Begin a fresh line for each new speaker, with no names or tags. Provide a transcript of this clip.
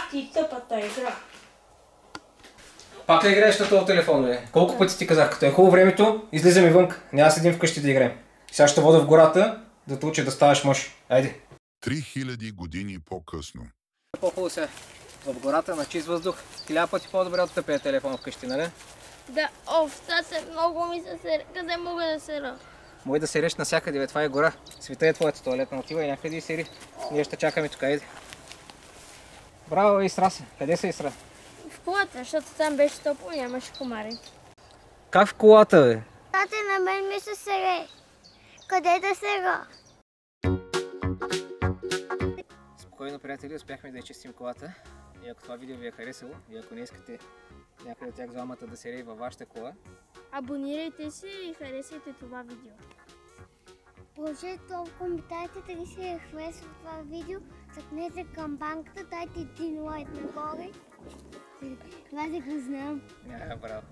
Ах ти тъпата игра.
Пак ли играеш на този телефон, бе? Колко пъти ти казах, като е хубаво времето, излизаме вън. Няма седим вкъщи да играем. Сега ще вода в гората, да те уча да ставаш мъж. Айде.
3000 години по-късно.
По-хубаво сега. В гората на чист въздух. 1000 пъти по-добре от тъпия телефон вкъщи, нали?
Да, много ми се сера. Къде мога да сера?
Може да сереш навсякъде, бе. Това е гора. Света е твоята туалетна. Отивай някъде и сери. Ние ще чакаме тук, айде. Браво, Исра се. Къде са Исра?
В колата, защото там беше топло и нямаше комари.
Как в колата, бе?
Тате, на мен ми се сере. Къде да сера?
Спокойно, приятели, успяхме да изчистим колата. И ако това видео ви е харесало, и ако не искате някой от тях двамата да серее във вашата кола,
Абонирайте се и харесайте това видео.
Сложете в коментарите дали си е харесало това видео. Цъкнете камбанката, дайте един лайк нагоре. Това да го знам.
браво.